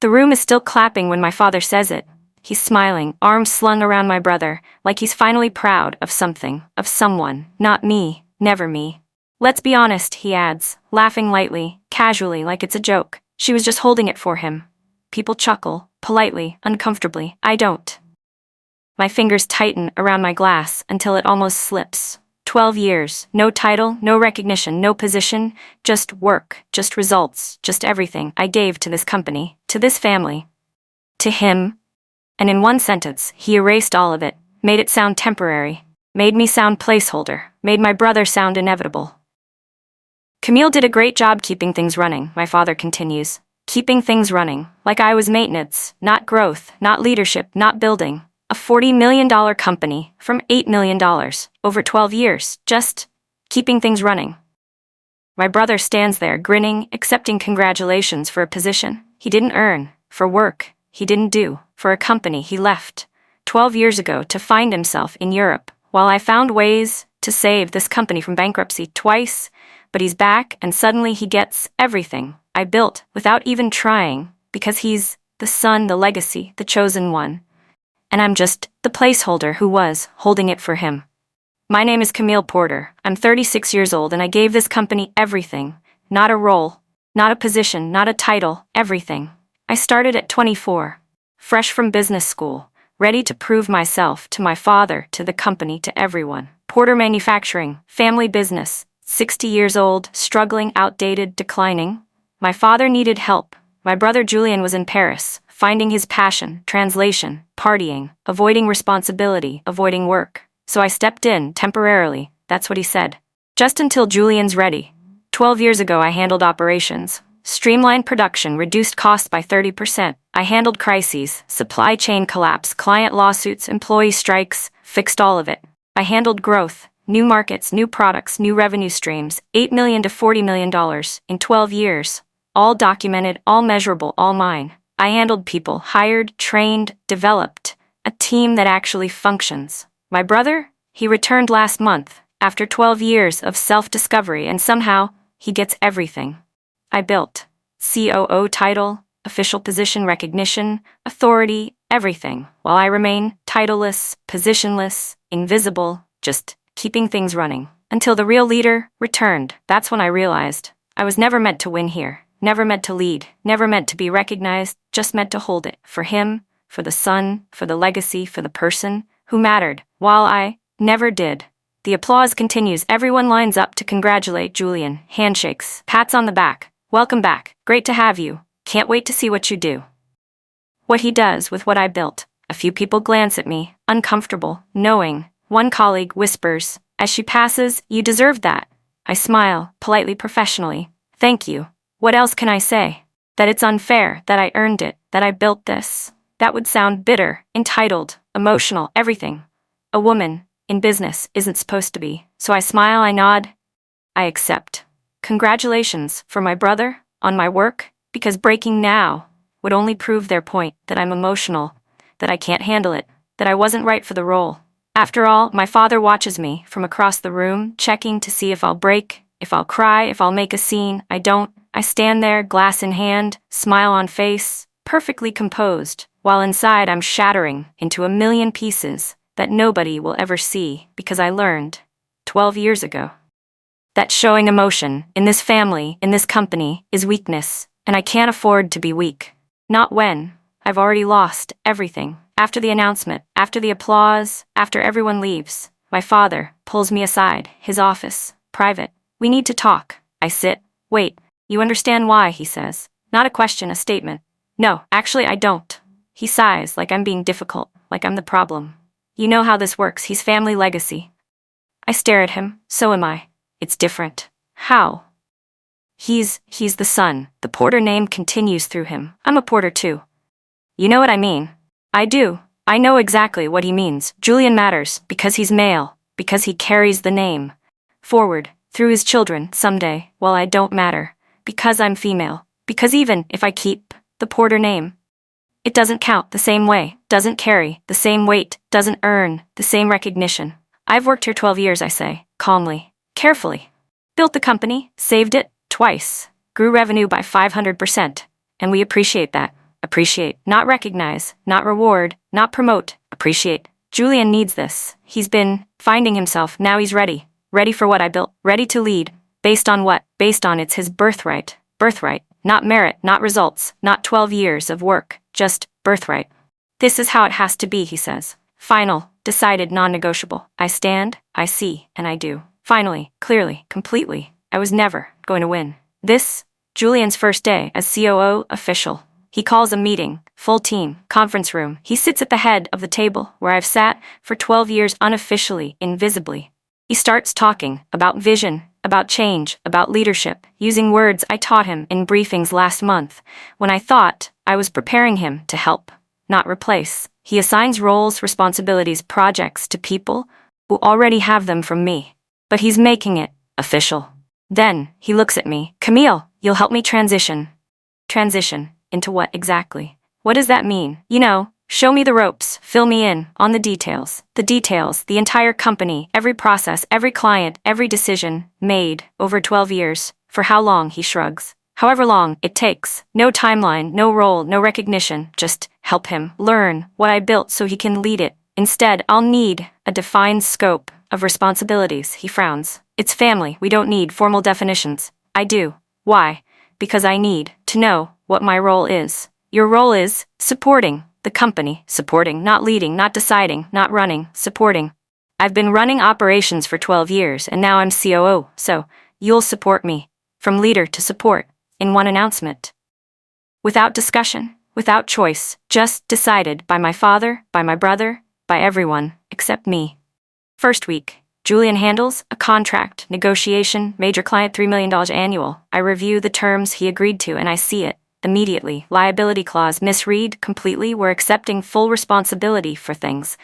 The room is still clapping when my father says it. He's smiling, arms slung around my brother, like he's finally proud of something, of someone. Not me, never me. Let's be honest, he adds, laughing lightly, casually, like it's a joke. She was just holding it for him. People chuckle, politely, uncomfortably. I don't. My fingers tighten around my glass until it almost slips. 12 years, no title, no recognition, no position, just work, just results, just everything I gave to this company, to this family, to him. And in one sentence, he erased all of it, made it sound temporary, made me sound placeholder, made my brother sound inevitable. Camille did a great job keeping things running, my father continues. Keeping things running, like I was maintenance, not growth, not leadership, not building. A $40 million company from $8 million over 12 years, just keeping things running. My brother stands there grinning, accepting congratulations for a position he didn't earn, for work he didn't do, for a company he left 12 years ago to find himself in Europe, while I found ways to save this company from bankruptcy twice, but he's back and suddenly he gets everything I built without even trying, because he's the son, the legacy, the chosen one. And I'm just the placeholder who was holding it for him. My name is Camille Porter. I'm 36 years old and I gave this company everything. Not a role, not a position, not a title, everything. I started at 24, fresh from business school, ready to prove myself to my father, to the company, to everyone. Porter Manufacturing, family business, 60 years old, struggling, outdated, declining. My father needed help. My brother Julian was in Paris, finding his passion, translation, partying, avoiding responsibility, avoiding work. So I stepped in, temporarily, that's what he said. Just until Julian's ready. 12 years ago I handled operations, streamlined production, reduced costs by 30%. I handled crises, supply chain collapse, client lawsuits, employee strikes, fixed all of it. I handled growth, new markets, new products, new revenue streams, $8 million to $40 million in 12 years. All documented, all measurable, all mine. I handled people, hired, trained, developed, a team that actually functions. My brother, he returned last month, after 12 years of self-discovery, and somehow, he gets everything I built. COO title, official position, recognition, authority, everything, while I remain titleless, positionless, invisible, just keeping things running. Until the real leader returned. That's when I realized I was never meant to win here. Never meant to lead, never meant to be recognized, just meant to hold it. For him, for the son, for the legacy, for the person who mattered, while I never did. The applause continues. Everyone lines up to congratulate Julian. Handshakes, pats on the back. Welcome back. Great to have you. Can't wait to see what you do. What he does with what I built. A few people glance at me, uncomfortable, knowing. One colleague whispers, as she passes, "You deserved that." I smile, politely, professionally. Thank you. What else can I say? That it's unfair, that I earned it, that I built this. That would sound bitter, entitled, emotional, everything. A woman, in business, isn't supposed to be. So I smile, I nod. I accept. Congratulations, for my brother, on my work, because breaking now would only prove their point, that I'm emotional, that I can't handle it, that I wasn't right for the role. After all, my father watches me from across the room, checking to see if I'll break, if I'll cry, if I'll make a scene. I don't. I stand there, glass in hand, smile on face, perfectly composed, while inside I'm shattering into a million pieces that nobody will ever see, because I learned 12 years ago that showing emotion in this family, in this company, is weakness, and I can't afford to be weak. Not when I've already lost everything. After the announcement, after the applause, after everyone leaves, my father pulls me aside, his office, private. "We need to talk." I sit. "Wait. You understand why," he says. Not a question, a statement. "No, actually I don't." He sighs, like I'm being difficult, like I'm the problem. "You know how this works, he's family legacy." I stare at him. So am I. It's different. How? He's the son. The Porter name continues through him. I'm a Porter too. You know what I mean? I do. I know exactly what he means. Julian matters, because he's male, because he carries the name forward, through his children, someday, while I don't matter. Because I'm female. Because even if I keep the Porter name, it doesn't count the same way, doesn't carry the same weight, doesn't earn the same recognition. I've worked here 12 years, I say, calmly, carefully. Built the company, saved it, twice, grew revenue by 500%, and we appreciate that. appreciate, not recognize, not reward, not promote, appreciate. Julian needs this. He's been finding himself, now he's ready. Ready for what I built, ready to lead. Based on what? Based on it's his birthright. Birthright, not merit, not results, not 12 years of work, just birthright. This is how it has to be, he says. Final, decided, non-negotiable. I stand, I see, and I do. Finally, clearly, completely. I was never going to win. This, Julian's first day as COO official. He calls a meeting, full team, conference room. He sits at the head of the table where I've sat for 12 years unofficially, invisibly. He starts talking about vision, about change, about leadership, using words I taught him in briefings last month, when I thought I was preparing him to help, not replace. He assigns roles, responsibilities, projects to people who already have them from me. But he's making it official. Then he looks at me. Camille, you'll help me transition. Transition into what exactly? What does that mean? You know, show me the ropes, fill me in on the details, the entire company, every process, every client, every decision made over 12 years. For how long? He shrugs. However long it takes. No timeline, no role, no recognition. Just help him learn what I built so he can lead it. Instead, I'll need a defined scope of responsibilities. He frowns. It's family. We don't need formal definitions. I do. Why? Because I need to know what my role is. Your role is supporting the company. Supporting, not leading, not deciding, not running, supporting. I've been running operations for 12 years and now I'm COO, so you'll support me. From leader to support, in one announcement. Without discussion, without choice, just decided by my father, by my brother, by everyone, except me. First week, Julian handles a contract, negotiation, major client, $3 million annual. I review the terms he agreed to and I see it. Immediately, liability clause, misread completely. We're accepting full responsibility for things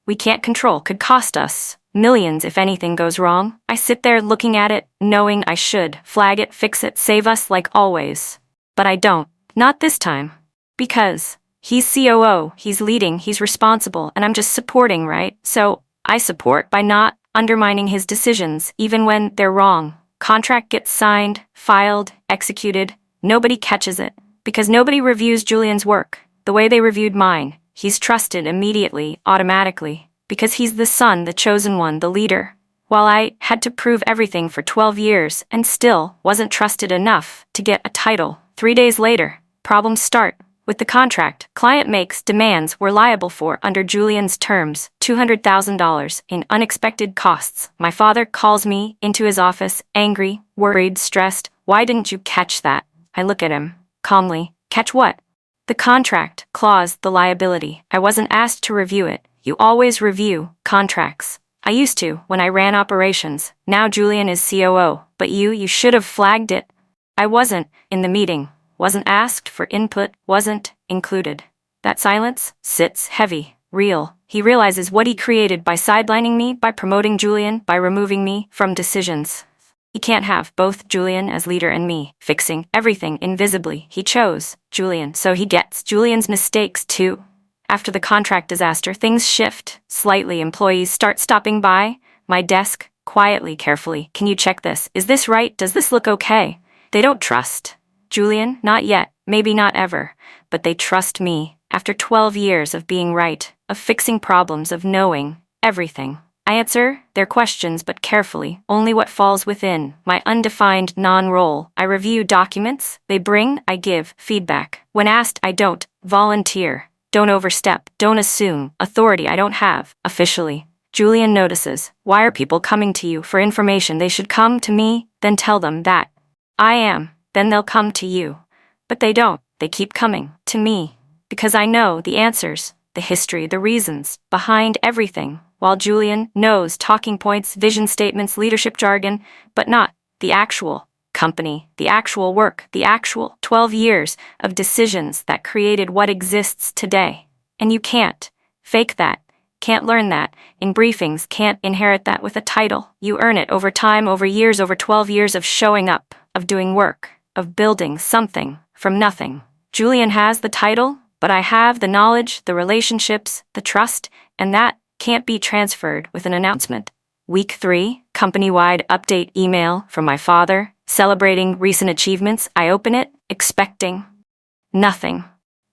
we can't control, could cost us millions if anything goes wrong. I sit there looking at it, knowing I should flag it, fix it, save us like always. But I don't. Not this time. Because he's COO, he's leading, he's responsible, and I'm just supporting, right? So I support by not undermining his decisions, even when they're wrong. Contract gets signed, filed, executed. Nobody catches it. Because nobody reviews Julian's work the way they reviewed mine. He's trusted immediately, automatically. Because he's the son, the chosen one, the leader. While I had to prove everything for 12 years and still wasn't trusted enough to get a title. 3 days later, problems start. With the contract, client makes demands we're liable for under Julian's terms, $200,000 in unexpected costs. My father calls me into his office, angry, worried, stressed. Why didn't you catch that? I look at him, calmly. Catch what? The contract clause, the liability. I wasn't asked to review it. You always review contracts. I used to, when I ran operations. Now Julian is COO, but you should have flagged it. I wasn't in the meeting. Wasn't asked for input, wasn't included. That silence sits heavy, real. He realizes what he created by sidelining me, by promoting Julian, by removing me from decisions. He can't have both Julian as leader and me, fixing everything invisibly. He chose Julian, so he gets Julian's mistakes too. After the contract disaster, things shift slightly. Employees start stopping by my desk, quietly, carefully. Can you check this? Is this right? Does this look okay? They don't trust Julian, not yet, maybe not ever, but they trust me. After 12 years of being right, of fixing problems, of knowing everything. I answer their questions, but carefully, only what falls within my undefined non-role. I review documents they bring, I give feedback. When asked, I don't volunteer, don't overstep, don't assume authority I don't have officially. Julian notices. Why are people coming to you for information? They should come to me, then tell them that I am. Then they'll come to you. But they don't. They keep coming to me. Because I know the answers, the history, the reasons behind everything. While Julian knows talking points, vision statements, leadership jargon, but not the actual company, the actual work, the actual 12 years of decisions that created what exists today. And you can't fake that, can't learn that in briefings, can't inherit that with a title. You earn it over time, over years, over 12 years of showing up, of doing work, of building something from nothing. Julian has the title, but I have the knowledge, the relationships, the trust, and that can't be transferred with an announcement. Week 3, company-wide update email from my father, celebrating recent achievements. I open it, expecting nothing.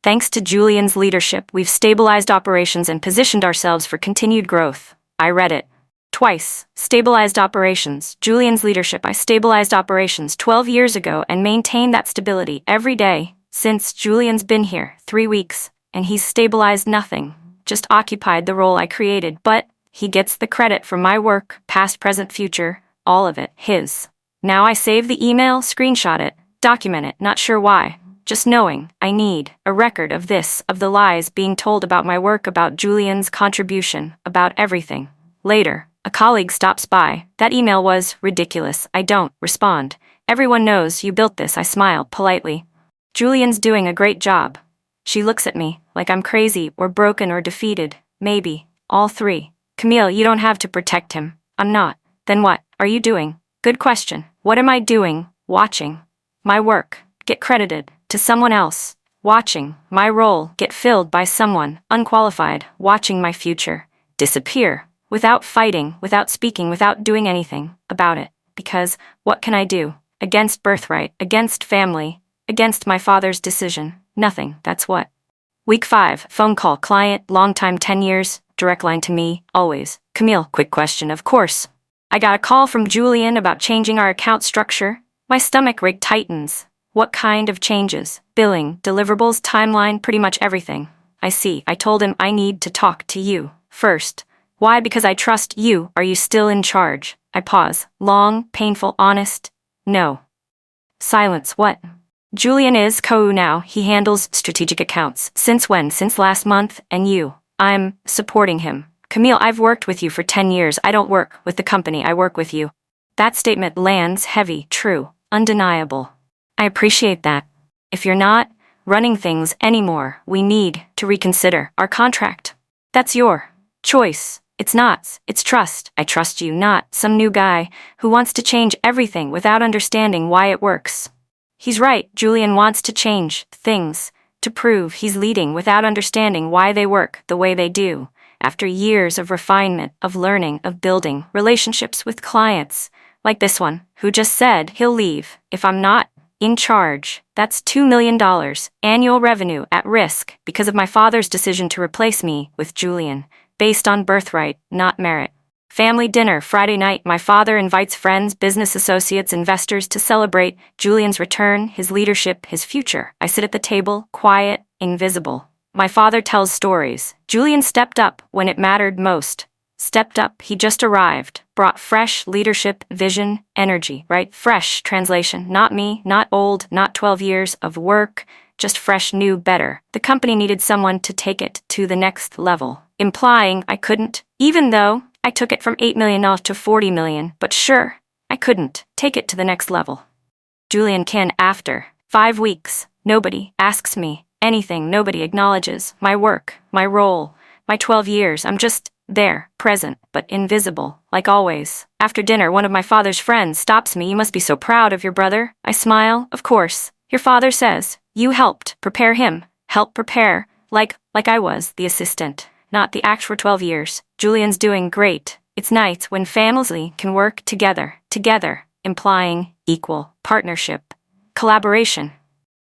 Thanks to Julian's leadership, we've stabilized operations and positioned ourselves for continued growth. I read it. Twice. Stabilized operations. Julian's leadership. I stabilized operations 12 years ago and maintained that stability every day since Julian's been here 3 weeks, and he's stabilized nothing, just occupied the role I created, but he gets the credit for my work, past, present, future, all of it, his. Now I save the email, screenshot it, document it, not sure why. Just knowing, I need a record of this, of the lies being told about my work, about Julian's contribution, about everything. Later, a colleague stops by. That email was ridiculous. I don't respond. Everyone knows you built this. I smile politely. Julian's doing a great job. She looks at me like I'm crazy or broken or defeated. Maybe all three. Camille, you don't have to protect him. I'm not. Then what are you doing? Good question. What am I doing? Watching my work get credited to someone else. Watching my role get filled by someone unqualified. Watching my future disappear. Without fighting, without speaking, without doing anything about it. Because what can I do? Against birthright, against family, against my father's decision. Nothing, that's what. Week 5, phone call, client, long time, 10 years, direct line to me, always. Camille, quick question, of course. I got a call from Julian about changing our account structure. My stomach rig tightens. What kind of changes? Billing, deliverables, timeline, pretty much everything. I see. I told him I need to talk to you first. Why? Because I trust you. Are you still in charge? I pause. Long, painful, honest. No. Silence. What? Julian is co now. He handles strategic accounts. Since when? Since last month. And you? I'm supporting him. Camille, I've worked with you for 10 years. I don't work with the company. I work with you. That statement lands heavy, true, undeniable. I appreciate that. If you're not running things anymore, we need to reconsider our contract. That's your choice. It's not. It's trust. I trust you, not some new guy who wants to change everything without understanding why it works. He's right. Julian wants to change things to prove he's leading without understanding why they work the way they do. After years of refinement, of learning, of building relationships with clients, like this one, who just said he'll leave if I'm not in charge. That's $2 million annual revenue at risk because of my father's decision to replace me with Julian, based on birthright, not merit. Family dinner Friday night. My father invites friends, business associates, investors to celebrate Julian's return, his leadership, his future. I sit at the table, quiet, invisible. My father tells stories. Julian stepped up when it mattered most. Stepped up, he just arrived, brought fresh leadership, vision, energy, right? Fresh translation, not me, not old, not 12 years of work, just fresh, new, better. The company needed someone to take it to the next level, implying I couldn't, even though I took it from $8 million to $40 million, but sure, I couldn't take it to the next level. Julian can. After 5 weeks, nobody asks me anything, nobody acknowledges my work, my role, my 12 years. I'm just there, present, but invisible, like always. After dinner, one of my father's friends stops me. You must be so proud of your brother. I smile. Of course. Your father says, you helped prepare him. Help prepare. Like I was the assistant, not the act for 12 years. Julian's doing great. It's nice when families can work together, implying equal partnership, collaboration.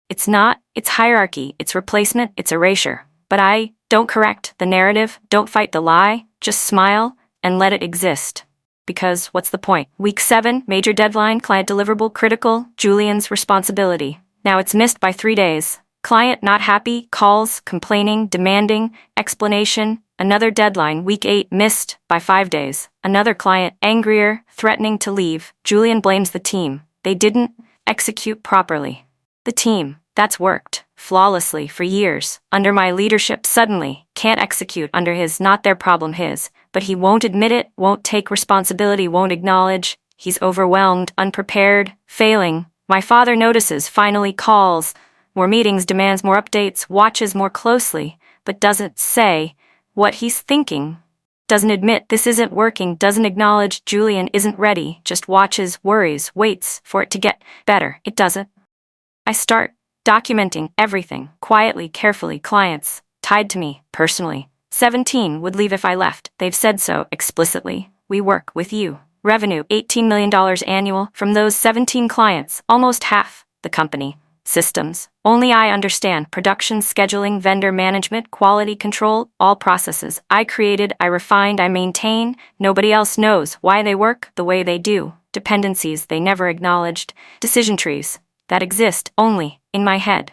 It's not, it's hierarchy, it's replacement, it's erasure. But I don't correct the narrative, don't fight the lie, just smile and let it exist. Because what's the point? Week 7, major deadline, client deliverable, critical, Julian's responsibility. Now it's missed by 3 days. Client not happy, calls, complaining, demanding, explanation. Another deadline, week 8, missed by 5 days. Another client, angrier, threatening to leave. Julian blames the team. They didn't execute properly. The team, that's worked flawlessly for years under my leadership, suddenly can't execute under his, not their problem, his. But he won't admit it, won't take responsibility, won't acknowledge. He's overwhelmed, unprepared, failing. My father notices, finally calls. More meetings, demands more updates, watches more closely, but doesn't say what he's thinking. Doesn't admit this isn't working, doesn't acknowledge Julian isn't ready, just watches, worries, waits for it to get better. It doesn't. I start documenting everything, quietly, carefully. Clients tied to me, personally. 17 would leave if I left. They've said so explicitly. We work with you. Revenue, $18 million annual. From those 17 clients, almost half the company. systems. Only I understand production, scheduling, vendor management, quality control, all processes. I created, I refined, I maintain. Nobody else knows why they work the way they do. Dependencies they never acknowledged. Decision trees that exist only in my head.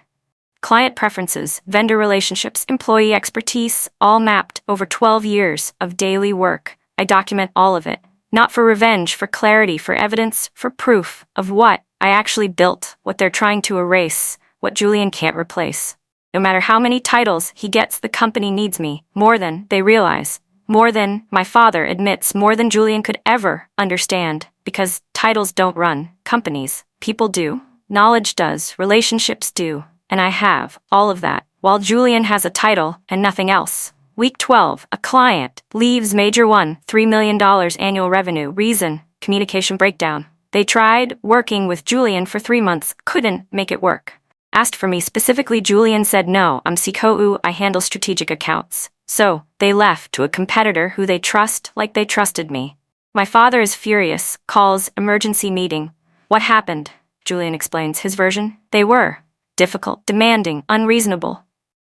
Client preferences, vendor relationships, employee expertise, all mapped over 12 years of daily work. I document all of it. Not for revenge, for clarity, for evidence, for proof of what I actually built, what they're trying to erase, what Julian can't replace. No matter how many titles he gets, the company needs me, more than they realize, more than my father admits, more than Julian could ever understand, because titles don't run companies. People do. Knowledge does. Relationships do. And I have all of that, while Julian has a title and nothing else. Week 12, a client leaves Major One, $3 million annual revenue. Reason, communication breakdown. They tried working with Julian for 3 months, couldn't make it work. Asked for me specifically, Julian said no, I'm COO, I handle strategic accounts. So, they left to a competitor who they trust like they trusted me. My father is furious, calls emergency meeting. What happened? Julian explains his version. They were difficult, demanding, unreasonable.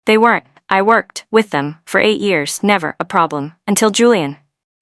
They weren't. I worked with them for 8 years, never a problem, until Julian.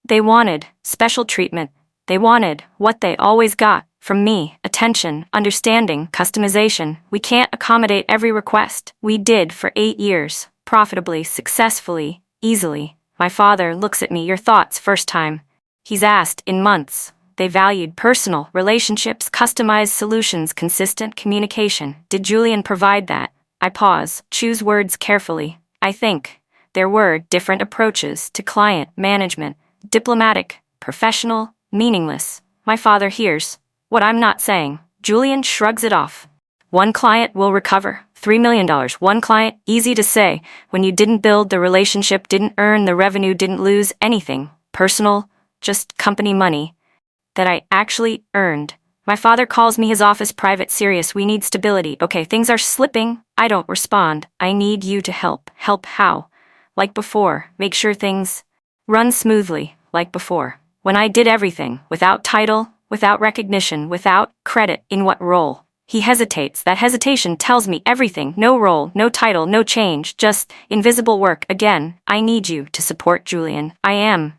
They wanted special treatment. They wanted what they always got from me, attention, understanding, customization. We can't accommodate every request. We did for 8 years, profitably, successfully, easily. My father looks at me, your thoughts, first time. He's asked in months. They valued personal relationships, customized solutions, consistent communication. Did Julian provide that? I pause, choose words carefully. I think there were different approaches to client management, diplomatic, professional, meaningless. My father hears what I'm not saying. Julian shrugs it off. One client will recover. $3 million. One client, easy to say, when you didn't build the relationship, didn't earn the revenue, didn't lose anything. Personal, just company money that I actually earned. My father calls me his office, private, serious. We need stability. Okay, things are slipping. I don't respond. I need you to help. Help how? Like before. Make sure things run smoothly, like before. When I did everything, without title, without recognition, without credit. In what role? He hesitates. That hesitation tells me everything. No role, no title, no change, just invisible work. Again, I need you to support Julian. I am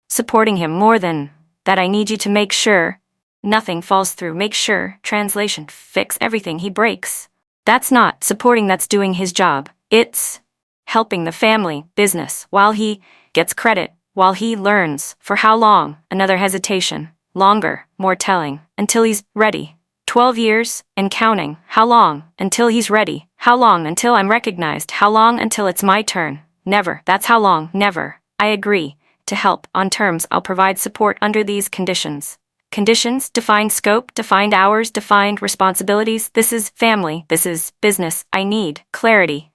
supporting him more than that. I need you to make sure nothing falls through. Make sure, translation, fix everything he breaks. That's not supporting, that's doing his job. It's helping the family business while he gets credit, while he learns. For how long? Another hesitation. Longer, more telling. Until he's ready. 12 years and counting. How long? Until he's ready. How long? Until I'm recognized. How long? Until it's my turn. Never. That's how long. Never. I agree to help on terms. I'll provide support under these conditions. Conditions, defined scope, defined hours, defined responsibilities. This is family. This is business. I need clarity.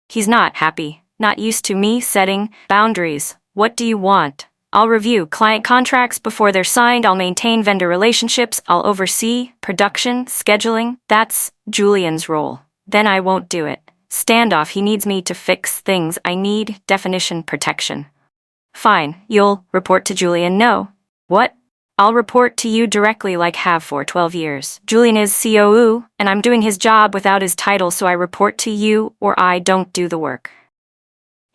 He's not happy. Not used to me setting boundaries. What do you want? I'll review client contracts before they're signed. I'll maintain vendor relationships. I'll oversee production, scheduling. That's Julian's role. Then I won't do it. Standoff. He needs me to fix things. I need definition protection. Fine, you'll report to Julian. No. What? I'll report to you directly like have for 12 years. Julian is COO, and I'm doing his job without his title, so I report to you or I don't do the work.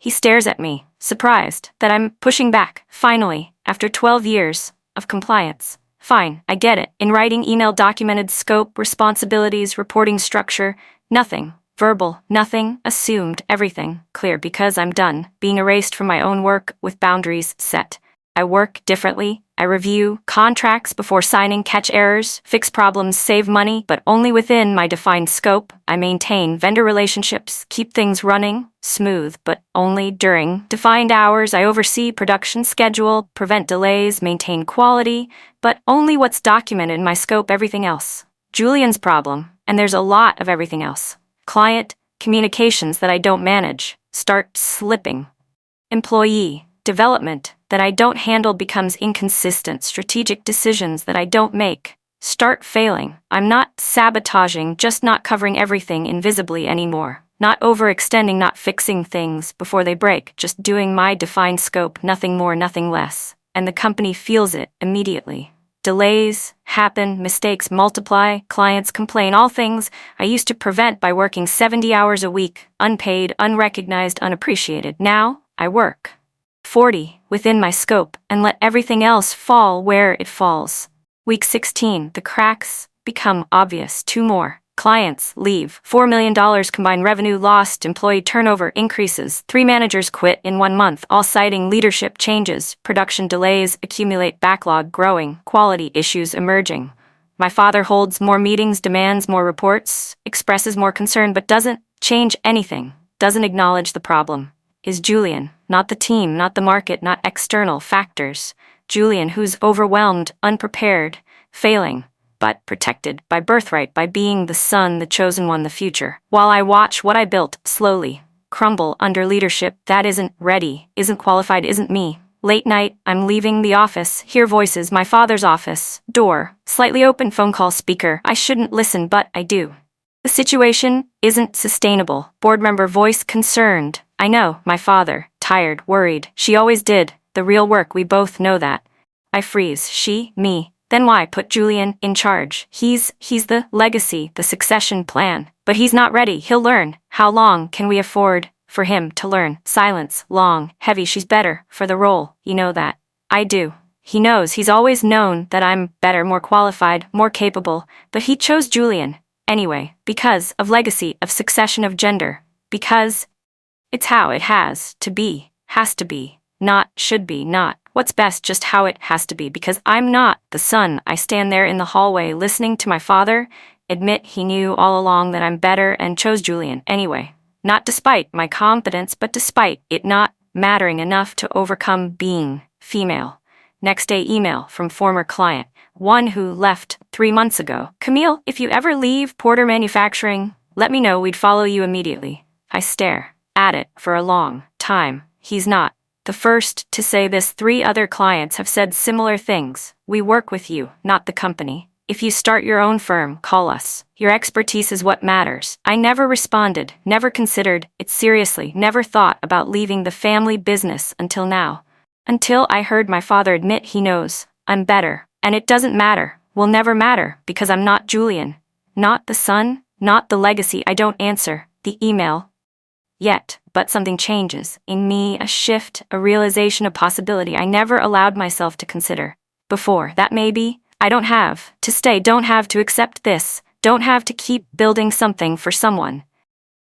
He stares at me, surprised that I'm pushing back. Finally, after 12 years of compliance. Fine, I get it. In writing, email, documented scope, responsibilities, reporting structure, nothing. Verbal, nothing, assumed, everything, clear because I'm done, being erased from my own work with boundaries set. I work differently. I review contracts before signing, catch errors, fix problems, save money, but only within my defined scope. I maintain vendor relationships, keep things running smooth, but only during defined hours. I oversee production schedule, prevent delays, maintain quality, but only what's documented in my scope. Everything else. Julian's problem, and there's a lot of everything else. Client communications that I don't manage start slipping. Employee development that I don't handle becomes inconsistent. Strategic decisions that I don't make start failing. I'm not sabotaging, just not covering everything invisibly anymore. Not overextending, not fixing things before they break, just doing my defined scope, nothing more, nothing less. And the company feels it immediately. Delays happen, mistakes multiply, clients complain, all things I used to prevent by working 70 hours a week, unpaid, unrecognized, unappreciated. Now, I work 40 within my scope and let everything else fall where it falls. Week 16, the cracks become obvious. 2 more. Clients leave. $4 million combined revenue lost, employee turnover increases. 3 managers quit in 1 month, all citing leadership changes. Production delays accumulate, backlog growing, quality issues emerging. My father holds more meetings, demands more reports, expresses more concern, but doesn't change anything, doesn't acknowledge the problem. Is Julian, not the team, not the market, not external factors. Julian, who's overwhelmed, unprepared, failing, but protected by birthright, by being the son, the chosen one, the future. While I watch what I built slowly crumble under leadership that isn't ready, isn't qualified, isn't me. Late night, I'm leaving the office, hear voices, my father's office, door, slightly open, phone call, speaker. I shouldn't listen, but I do. The situation isn't sustainable. Board member voice, concerned. I know, my father, tired, worried. She always did the real work, we both know that. I freeze. She, me. Then why put Julian in charge? He's the legacy, the succession plan. But he's not ready, he'll learn. How long can we afford for him to learn? Silence, long, heavy. She's better for the role, you know that. I do. He knows, he's always known that I'm better, more qualified, more capable, but he chose Julian anyway, because of legacy, of succession, of gender, because it's how it has to be, not should be, not what's best, just how it has to be, because I'm not the son. I stand there in the hallway listening to my father admit he knew all along that I'm better and chose Julian anyway, not despite my competence, but despite it not mattering enough to overcome being female. Next day, email from former client, one who left 3 months ago. Camille, if you ever leave Porter Manufacturing, let me know, we'd follow you immediately. I stare at it for a long time. He's not the first to say this. 3 other clients have said similar things. We work with you, not the company. If you start your own firm, call us. Your expertise is what matters. I never responded, never considered it seriously, never thought about leaving the family business until now. Until I heard my father admit he knows I'm better, and it doesn't matter, will never matter, because I'm not Julian, not the son, not the legacy. I don't answer the email yet, but something changes in me, a shift, a realization, a possibility I never allowed myself to consider before. That maybe I don't have to stay, don't have to accept this, don't have to keep building something for someone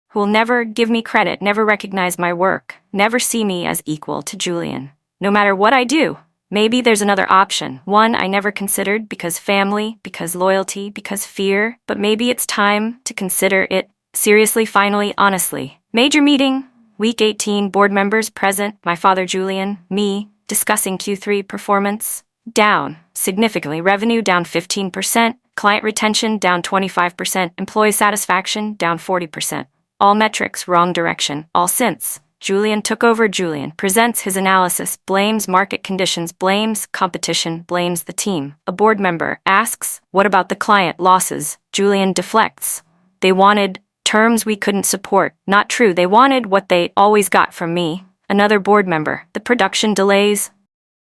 who will never give me credit, never recognize my work, never see me as equal to Julian. No matter what I do, maybe there's another option, one I never considered, because family, because loyalty, because fear, but maybe it's time to consider it seriously, finally, honestly. Major meeting, week 18, board members present, my father Julian, me, discussing Q3 performance. Down significantly, revenue down 15%, client retention down 25%, employee satisfaction down 40%. All metrics wrong direction, all since Julian took over. Julian presents his analysis, blames market conditions, blames competition, blames the team. A board member asks, what about the client losses? Julian deflects. They wanted terms we couldn't support. Not true, they wanted what they always got from me. Another board member, the production delays.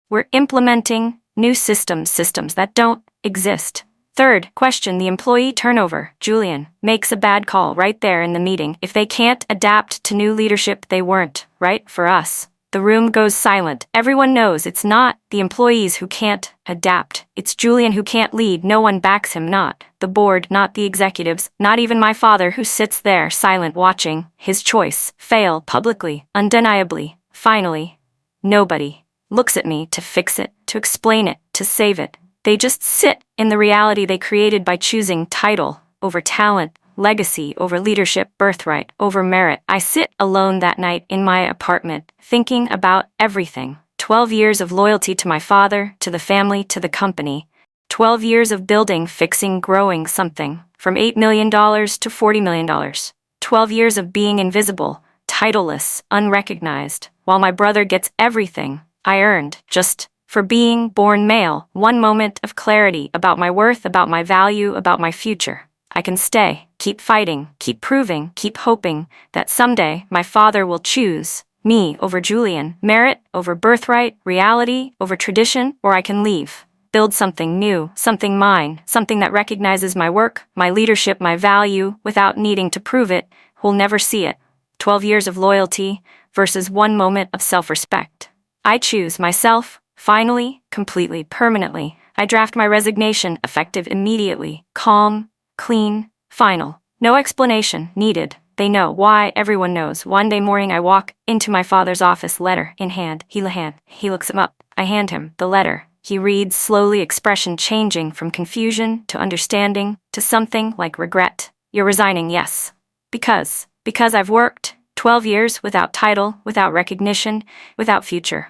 We're implementing new systems that don't exist. Third question, the employee turnover. Julian makes a bad call right there in the meeting. If they can't adapt to new leadership, they weren't right for us. The room goes silent. Everyone knows it's not the employees who can't adapt. It's Julian who can't lead. No one backs him, not the board, not the executives, not even my father, who sits there silent, watching his choice fail publicly, undeniably. Finally, nobody looks at me to fix it, to explain it, to save it. They just sit in the reality they created by choosing title over talent, legacy over leadership, birthright over merit. I sit alone that night in my apartment, thinking about everything. 12 years of loyalty to my father, to the family, to the company. 12 years of building, fixing, growing something, from $8 million to $40 million. 12 years of being invisible, titleless, unrecognized, while my brother gets everything I earned just for being born male. 1 moment of clarity about my worth, about my value, about my future. I can stay, keep fighting, keep proving, keep hoping that someday my father will choose me over Julian, merit over birthright, reality over tradition, or I can leave build something new, something mine, something that recognizes my work, my leadership, my value, without needing to prove it, who'll never see it. 12 years of loyalty versus 1 moment of self-respect. I choose myself, finally, completely, permanently. I draft my resignation, effective immediately, calm, clean, final. No explanation needed. They know why. Everyone knows. One day morning I walk into my father's office, letter in hand. He looks him up. I hand him the letter. He reads slowly, expression changing from confusion to understanding to something like regret. You're resigning, yes. Because I've worked 12 years without title, without recognition, without future.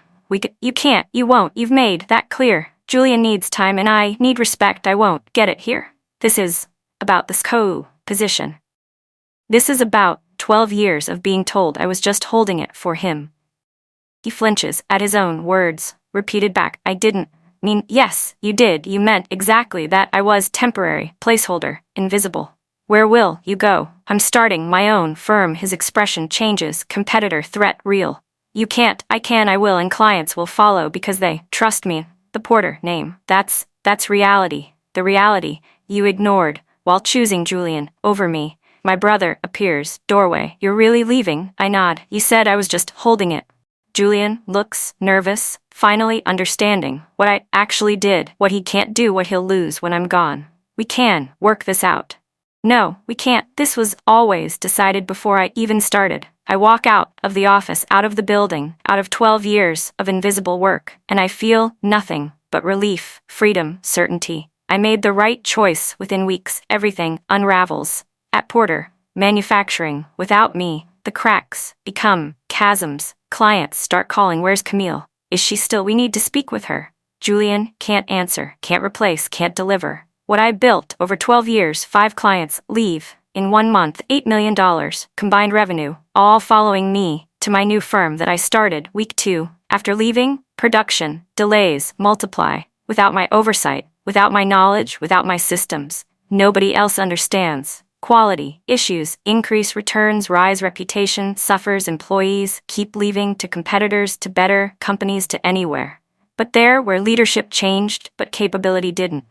You can't, you won't, you've made that clear. Julian needs time and I need respect. I won't get it here. This is about this position. This is about 12 years of being told I was just holding it for him. He flinches at his own words, repeated back. I didn't mean, yes, you did. You meant exactly that. I was temporary, placeholder, invisible. Where will you go? I'm starting my own firm. His expression changes. Competitor, threat, real. You can't, I can, I will, and clients will follow because they trust me. The Porter name. That's reality. The reality you ignored while choosing Julian over me. My brother appears, doorway. You're really leaving? I nod. You said I was just holding it. Julian looks nervous, finally understanding what I actually did, what he can't do, what he'll lose when I'm gone. We can work this out. No, we can't. This was always decided before I even started. I walk out of the office, out of the building, out of 12 years of invisible work, and I feel nothing but relief, freedom, certainty. I made the right choice within weeks. Everything unravels. At Porter Manufacturing, without me, the cracks become chasms. Clients start calling. Where's Camille? Is she still? We need to speak with her. Julian can't answer, can't replace, can't deliver. What I built over 12 years, 5 clients leave. In 1 month, $8 million combined revenue, all following me to my new firm that I started week 2. After leaving, production delays multiply. Without my oversight, without my knowledge, without my systems, nobody else understands. Quality issues increase, returns rise, reputation suffers, employees keep leaving to competitors, to better companies, to anywhere. But there where leadership changed, but capability didn't.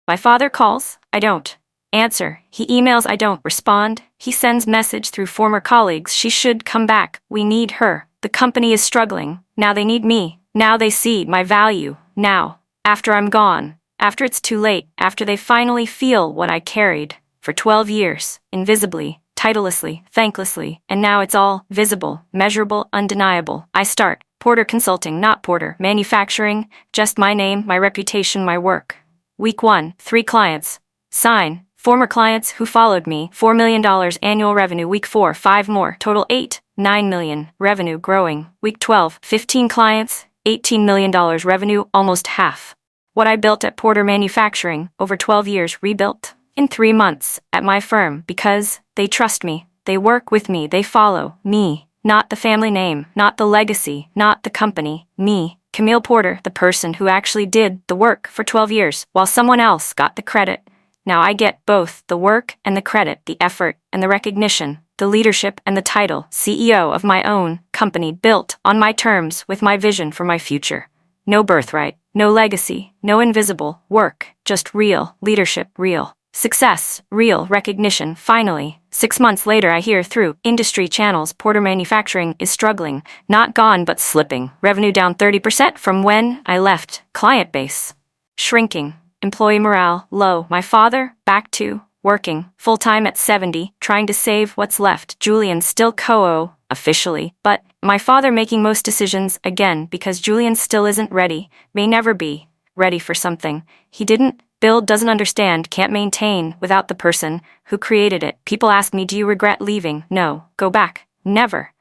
My father calls, I don't answer. He emails, I don't respond. He sends message through former colleagues, she should come back, we need her. The company is struggling, now they need me. Now they see my value, now. After I'm gone, after it's too late, after they finally feel what I carried for 12 years, invisibly, titlelessly, thanklessly, and now it's all visible, measurable, undeniable. I start Porter Consulting, not Porter Manufacturing, just my name, my reputation, my work. Week 1, 3 clients. Sign. Former clients who followed me, $4 million annual revenue. Week 4, 5 more, total $9 million, revenue growing. Week 12, 15 clients, $18 million revenue, almost half. What I built at Porter Manufacturing, over 12 years, rebuilt in 3 months at my firm because they trust me, they work with me, they follow me, not the family name, not the legacy, not the company, me, Camille Porter, the person who actually did the work for 12 years while someone else got the credit. Now I get both the work and the credit, the effort and the recognition, the leadership and the title, CEO of my own company built on my terms with my vision for my future. No birthright, no legacy, no invisible work, just real leadership, real success, real recognition. Finally, 6 months later I hear through industry channels Porter Manufacturing is struggling, not gone but slipping. Revenue down 30% from when I left. Client base shrinking. Employee morale low. My father back to working full-time at 70, trying to save what's left. Julian still co-o officially, but my father making most decisions again because Julian still isn't ready, may never be ready for something he didn't build, doesn't understand, can't maintain without the person who created it. People ask me, do you regret leaving? No. Go back? Never.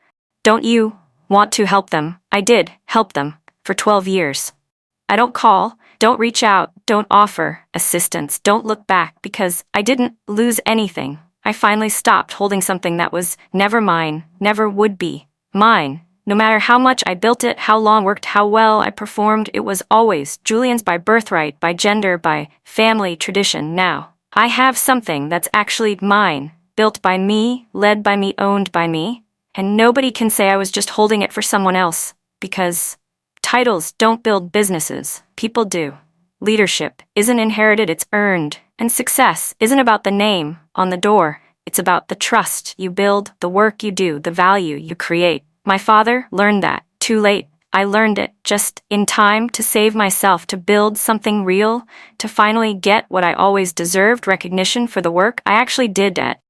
Don't you want to help them? I did help them for 12 years. I don't call, don't reach out, don't offer assistance, don't look back because I didn't lose anything. I finally stopped holding something that was never mine, never would be mine. No matter how much I built it, how long worked, how well I performed, it was always Julian's by birthright, by gender, by family tradition. Now, I have something that's actually mine, built by me, led by me, owned by me, and nobody can say I was just holding it for someone else, because titles don't build businesses, people do. Leadership isn't inherited, it's earned. And success isn't about the name on the door. It's about the trust you build, the work you do, the value you create. My father learned that too late. I learned it just in time to save myself, to build something real, to finally get what I always deserved, recognition for the work I actually did at